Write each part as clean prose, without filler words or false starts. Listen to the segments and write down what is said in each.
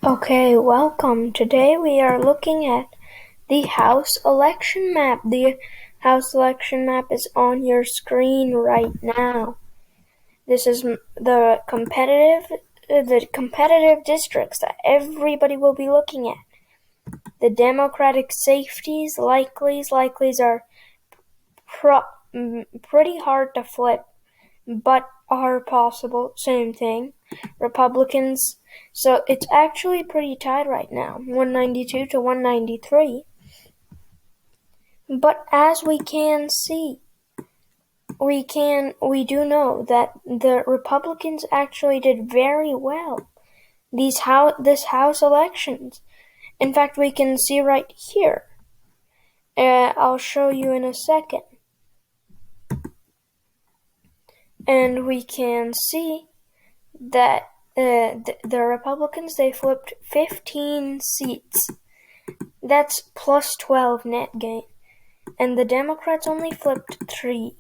Okay, welcome. Today we are looking at the House election map. The House election map is on your screen right now. This is the competitive districts that everybody will be looking at. The Democratic safeties, likelies are pretty hard to flip, but are possible. Same thing. Republicans, so it's actually pretty tied right now, 192 to 193. But as we can see, we do know that the Republicans actually did very well this House elections. In fact, we can see right here. I'll show you in a second. And we can see that the Republicans, they flipped 15 seats. That's plus 12 net gain. And the Democrats only flipped 3.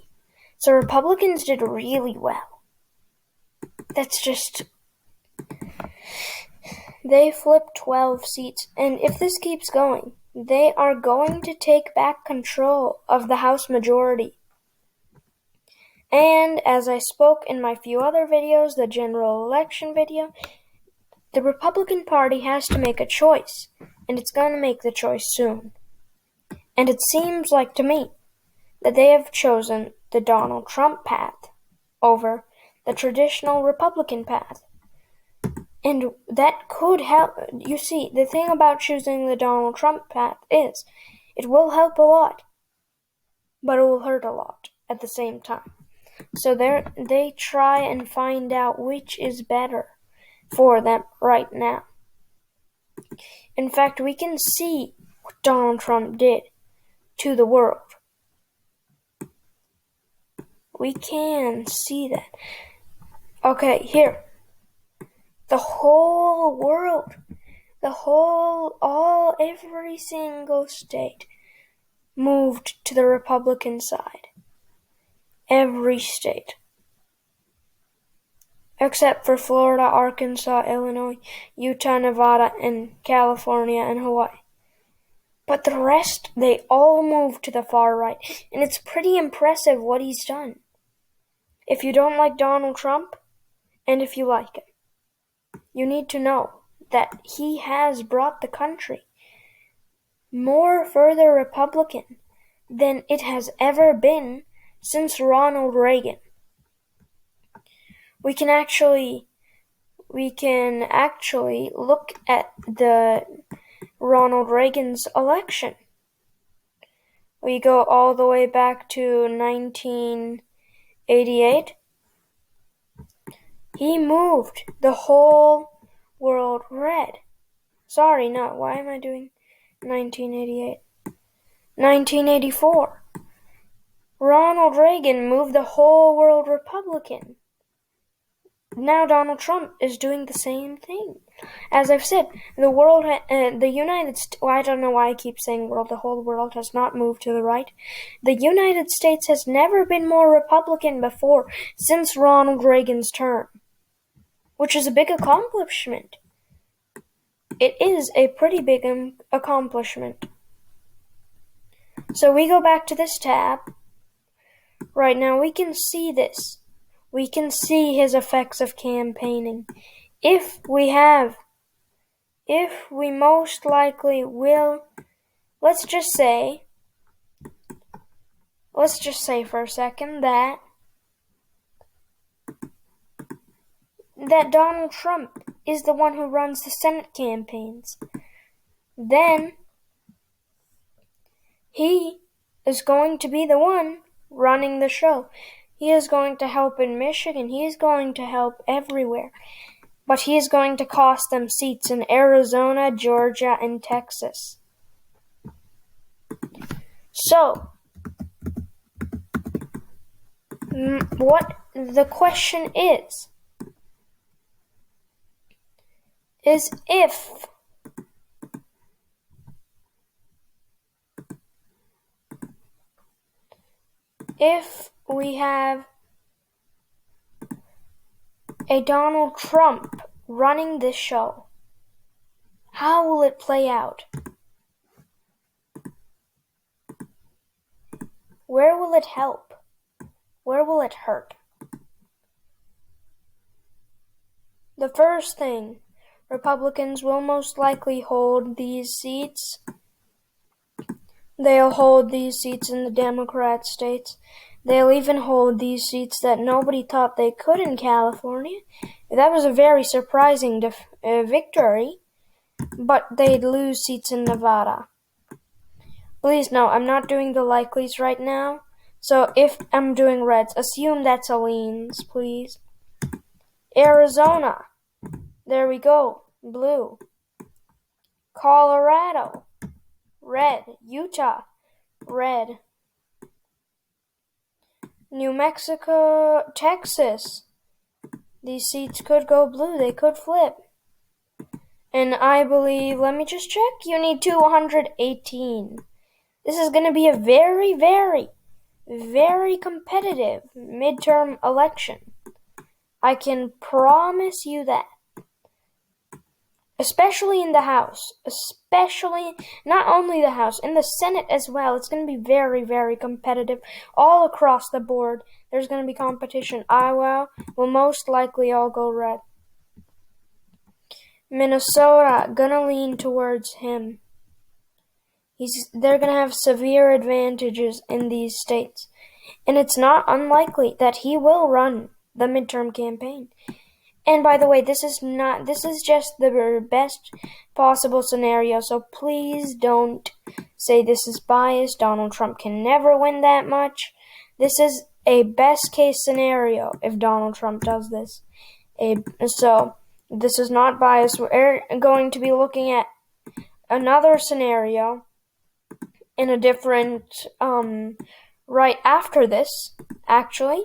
So Republicans did really well. They flipped 12 seats. And if this keeps going, they are going to take back control of the House majority. And as I spoke in my few other videos, the general election video, the Republican Party has to make a choice, and it's going to make the choice soon. And it seems like to me that they have chosen the Donald Trump path over the traditional Republican path. And that could help. You see, the thing about choosing the Donald Trump path is it will help a lot, but it will hurt a lot at the same time. So they try and find out which is better for them right now. In fact, we can see what Donald Trump did to the world. We can see that. Okay, here. The whole world, every single state moved to the Republican side. Every state. Except for Florida, Arkansas, Illinois, Utah, Nevada, and California, and Hawaii. But the rest, they all moved to the far right. And it's pretty impressive what he's done. If you don't like Donald Trump, and if you like him, you need to know that he has brought the country more further Republican than it has ever been since Ronald Reagan. We can actually look at the Ronald Reagan's election. We go all the way back to 1988. He moved the whole world red. Sorry, no, why am I doing 1988? 1984. Ronald Reagan moved the whole world Republican. Now Donald Trump is doing the same thing. As I've said, the United States, I don't know why I keep saying world, the whole world has not moved to the right. The United States has never been more Republican before since Ronald Reagan's term, which is a big accomplishment. It is a pretty big accomplishment. So we go back to this tab. Right now we can see this. We can see his effects of campaigning. If we most likely will, let's just say for a second that Donald Trump is the one who runs the Senate campaigns. Then he is going to be the one running the show. He is going to help in Michigan. He is going to help everywhere. But he is going to cost them seats in Arizona, Georgia, and Texas. So, what the question is if we have a Donald Trump running this show, How will it play out? Where will it help? Where will it hurt? The first thing, Republicans will most likely hold these seats. They'll hold these seats in the Democrat states. They'll even hold these seats that nobody thought they could in California. That was a very surprising victory, but they'd lose seats in Nevada. Please no, I'm not doing the likelies right now. So if I'm doing reds, assume that's a leans, please. Arizona. There we go. Blue. Colorado. Red. Utah. Red. New Mexico. Texas. These seats could go blue. They could flip. And I believe, let me just check, you need 218. This is going to be a very, very, very competitive midterm election. I can promise you that. Especially in the House. Especially, not only the House, in the Senate as well. It's going to be very, very competitive. All across the board, there's going to be competition. Iowa will most likely all go red. Minnesota, gonna lean towards him. They're gonna have severe advantages in these states. And it's not unlikely that he will run the midterm campaign. And by the way, this is just the best possible scenario, so please don't say this is biased. Donald Trump can never win that much. This is a best case scenario if Donald Trump does this. So this is not biased. We're going to be looking at another scenario in a different, right after this, actually.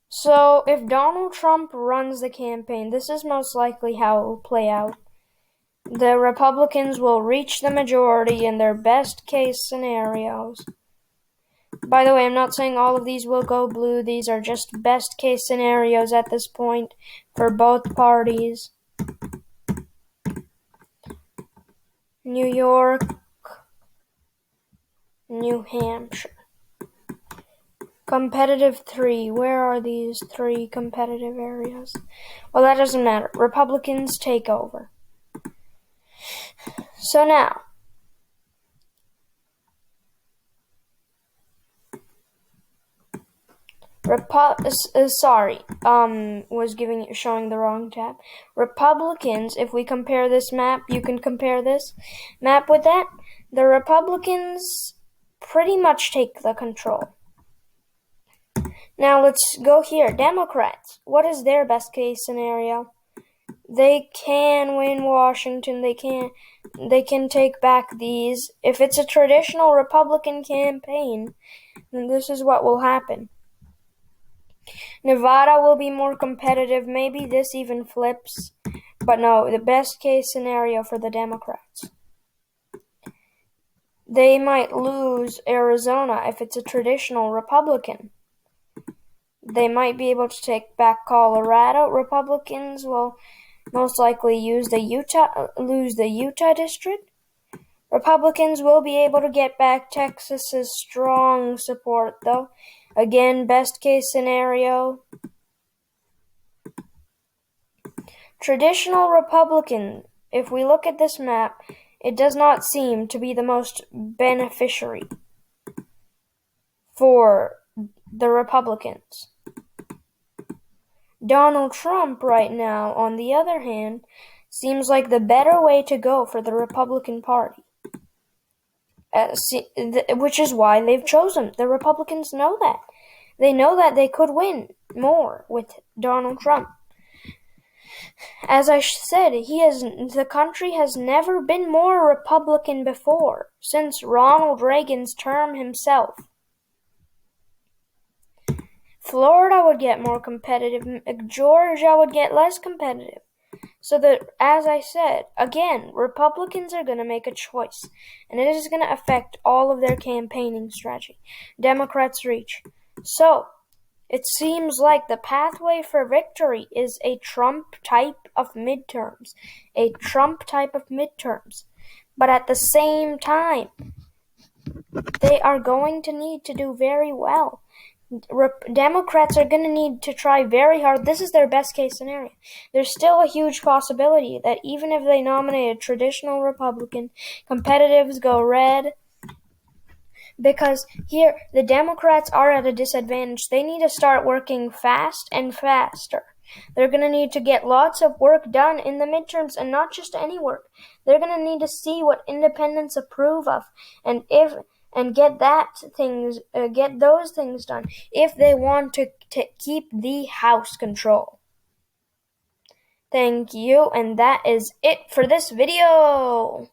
So if Donald Trump runs the campaign, this is most likely how it will play out. The Republicans will reach the majority in their best case scenarios. By the way, I'm not saying all of these will go blue. These are just best case scenarios at this point for both parties. New York, New Hampshire. Competitive 3. Where are these 3 competitive areas? Well, that doesn't matter. Republicans take over. So now, showing the wrong tab. Republicans, if we compare this map, you can compare this map with that. The Republicans pretty much take the control. Now let's go here. Democrats, what is their best case scenario? They can win Washington. They can take back these. If it's a traditional Republican campaign, then this is what will happen. Nevada will be more competitive. Maybe this even flips. But no, the best case scenario for the Democrats. They might lose Arizona if it's a traditional Republican. They might be able to take back Colorado. Republicans will most likely lose the Utah district. Republicans will be able to get back Texas's strong support, though. Again, best case scenario. Traditional Republican, if we look at this map, it does not seem to be the most beneficiary for the Republicans. Donald Trump right now, on the other hand, seems like the better way to go for the Republican Party. Which is why they've chosen. The Republicans know that. They know that they could win more with Donald Trump. As I said, the country has never been more Republican before, since Ronald Reagan's term himself. Florida would get more competitive. Georgia would get less competitive. So that, as I said, again, Republicans are going to make a choice, and it is going to affect all of their campaigning strategy. Democrats reach. So, It seems like the pathway for victory is a Trump type of midterms. But at the same time, they are going to need to do very well. Democrats are going to need to try very hard. This is their best case scenario. There's still a huge possibility that even if they nominate a traditional Republican, competitives go red. Because here, the Democrats are at a disadvantage. They need to start working fast and faster. They're going to need to get lots of work done in the midterms, and not just any work. They're going to need to see what independents approve of, and get those things done if they want to keep the House control. Thank you, and that is it for this video.